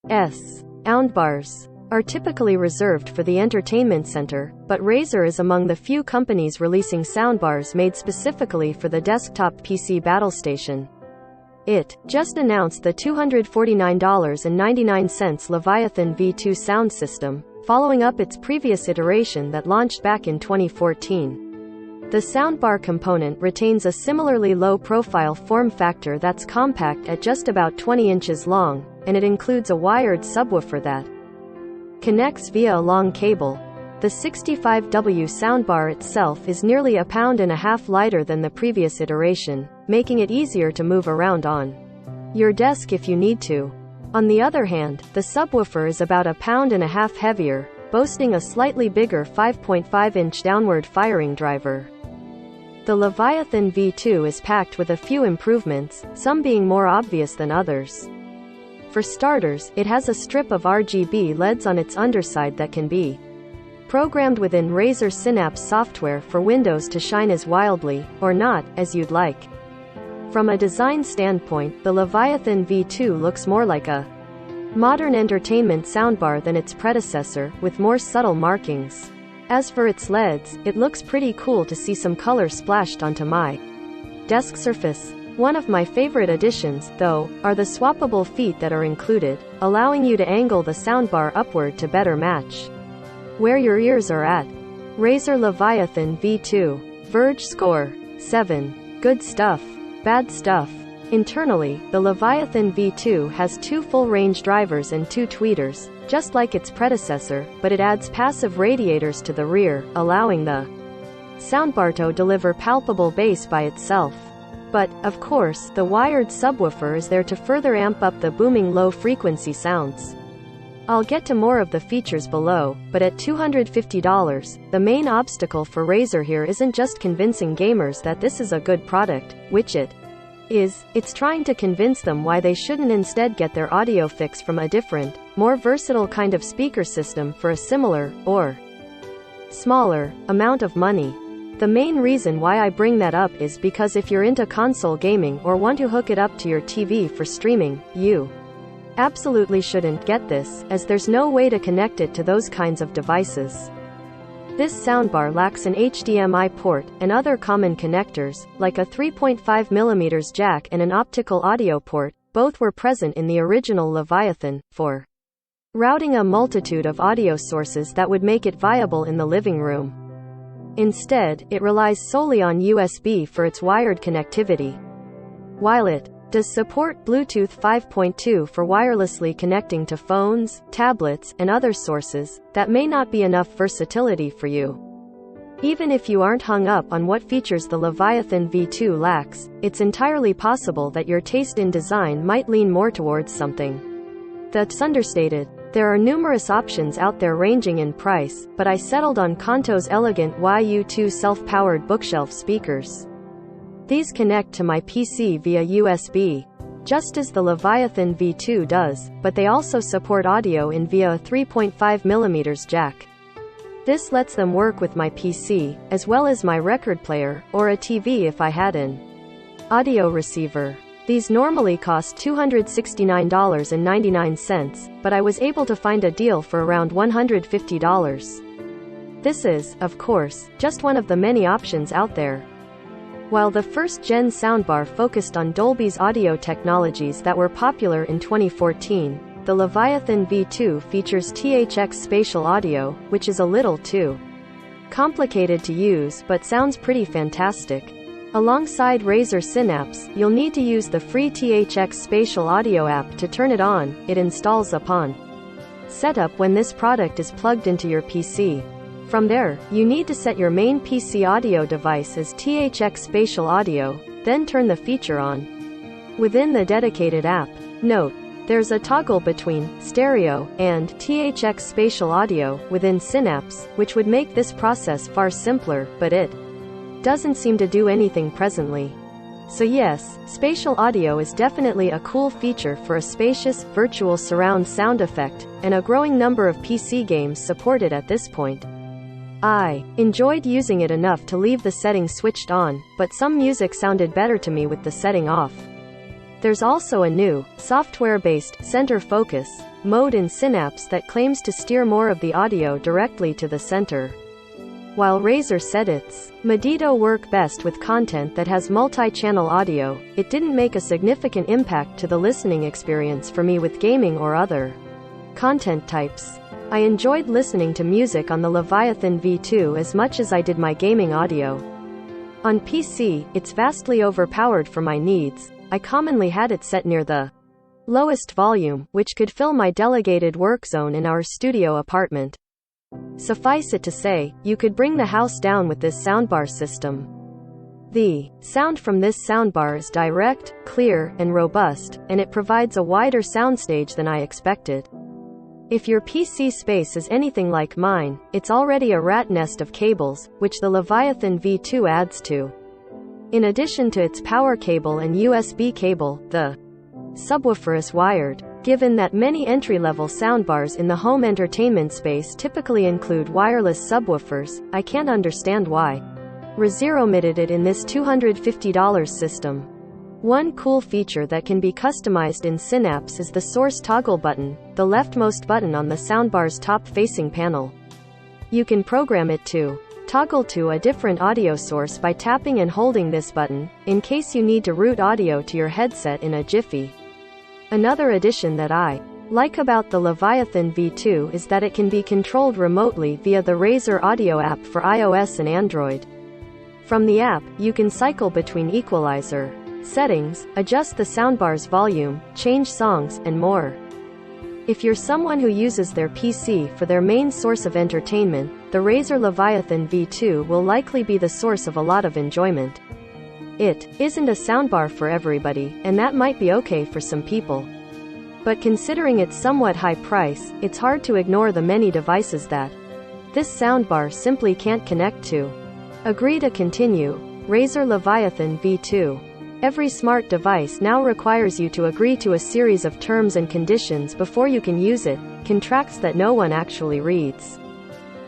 Soundbars are typically reserved for the entertainment center, but Razer is among the few companies releasing soundbars made specifically for the desktop PC battle station. It just announced the $249.99 Leviathan V2 sound system, following up its previous iteration that launched back in 2014. The soundbar component retains a similarly low-profile form factor that's compact at just about 20 inches long, and it includes a wired subwoofer that connects via a long cable. The 65W soundbar itself is nearly a pound and a half lighter than the previous iteration, making it easier to move around on your desk if you need to. On the other hand, the subwoofer is about a pound and a half heavier, boasting a slightly bigger 5.5-inch downward firing driver. The Leviathan V2 is packed with a few improvements, some being more obvious than others. For starters, it has a strip of RGB LEDs on its underside that can be programmed within Razer Synapse software for Windows to shine as wildly, or not, as you'd like. From a design standpoint, the Leviathan V2 looks more like a modern entertainment soundbar than its predecessor, with more subtle markings. As for its LEDs, it looks pretty cool to see some color splashed onto my desk surface. One of my favorite additions, though, are the swappable feet that are included, allowing you to angle the soundbar upward to better match where your ears are at. Razer Leviathan V2. Verge score: 7. Good stuff. Bad stuff. Internally, the Leviathan V2 has 2 full-range drivers and 2 tweeters, just like its predecessor, but it adds passive radiators to the rear, allowing the soundbar to deliver palpable bass by itself. But, of course, the wired subwoofer is there to further amp up the booming low-frequency sounds. I'll get to more of the features below, but at $250, the main obstacle for Razer here isn't just convincing gamers that this is a good product, which it is, it's trying to convince them why they shouldn't instead get their audio fix from a different, more versatile kind of speaker system for a similar, or smaller, amount of money. The main reason why I bring that up is because if you're into console gaming or want to hook it up to your TV for streaming, you absolutely shouldn't get this, as there's no way to connect it to those kinds of devices. This soundbar lacks an HDMI port, and other common connectors, like a 3.5mm jack and an optical audio port, both were present in the original Leviathan, for routing a multitude of audio sources that would make it viable in the living room. Instead, it relies solely on USB for its wired connectivity. While it does support Bluetooth 5.2 for wirelessly connecting to phones, tablets, and other sources, that may not be enough versatility for you. Even if you aren't hung up on what features the Leviathan V2 lacks, it's entirely possible that your taste in design might lean more towards something that's understated. There are numerous options out there ranging in price, but I settled on Kanto's elegant YU2 self-powered bookshelf speakers. These connect to my PC via USB, just as the Leviathan V2 does, but they also support audio in via a 3.5mm jack. This lets them work with my PC, as well as my record player, or a TV if I had an audio receiver. These normally cost $269.99, but I was able to find a deal for around $150. This is, of course, just one of the many options out there. While the first-gen soundbar focused on Dolby's audio technologies that were popular in 2014, the Leviathan V2 features THX spatial audio, which is a little too complicated to use but sounds pretty fantastic. Alongside Razer Synapse, you'll need to use the free THX Spatial Audio app to turn it on. It installs upon setup when this product is plugged into your PC. From there, you need to set your main PC audio device as THX Spatial Audio, then turn the feature on within the dedicated app. Note, there's a toggle between stereo and THX Spatial Audio within Synapse, which would make this process far simpler, but it doesn't seem to do anything presently. So yes, spatial audio is definitely a cool feature for a spacious, virtual surround sound effect, and a growing number of PC games support it at this point. I enjoyed using it enough to leave the setting switched on, but some music sounded better to me with the setting off. There's also a new, software-based, center focus mode in Synapse that claims to steer more of the audio directly to the center. While Razer said its Medito work best with content that has multi-channel audio, it didn't make a significant impact to the listening experience for me with gaming or other content types. I enjoyed listening to music on the Leviathan V2 as much as I did my gaming audio. On PC, it's vastly overpowered for my needs. I commonly had it set near the lowest volume, which could fill my delegated work zone in our studio apartment. Suffice it to say, you could bring the house down with this soundbar system. The sound from this soundbar is direct, clear, and robust, and it provides a wider soundstage than I expected. If your PC space is anything like mine, it's already a rat nest of cables, which the Leviathan V2 adds to. In addition to its power cable and USB cable, the subwoofer is wired. Given that many entry-level soundbars in the home entertainment space typically include wireless subwoofers, I can't understand why Razer omitted it in this $250 system. One cool feature that can be customized in Synapse is the source toggle button, the leftmost button on the soundbar's top-facing panel. You can program it to toggle to a different audio source by tapping and holding this button, in case you need to route audio to your headset in a jiffy. Another addition that I like about the Leviathan V2 is that it can be controlled remotely via the Razer Audio app for iOS and Android. From the app, you can cycle between equalizer settings, adjust the soundbar's volume, change songs, and more. If you're someone who uses their PC for their main source of entertainment, the Razer Leviathan V2 will likely be the source of a lot of enjoyment. It isn't a soundbar for everybody, and that might be okay for some people. But considering its somewhat high price, it's hard to ignore the many devices that this soundbar simply can't connect to. Agree to continue. Razer Leviathan V2. Every smart device now requires you to agree to a series of terms and conditions before you can use it, contracts that no one actually reads.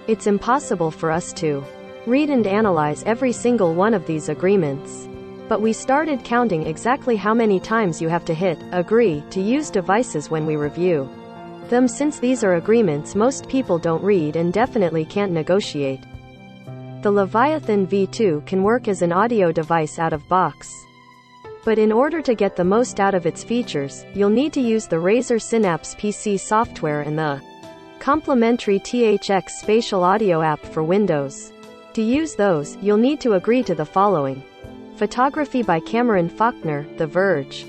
It's impossible for us to read and analyze every single one of these agreements. But we started counting exactly how many times you have to hit agree to use devices when we review them, since these are agreements most people don't read and definitely can't negotiate. The Leviathan V2 can work as an audio device out of box. But in order to get the most out of its features, you'll need to use the Razer Synapse PC software and the complementary THX Spatial Audio app for Windows. To use those, you'll need to agree to the following. Photography by Cameron Faulkner, The Verge.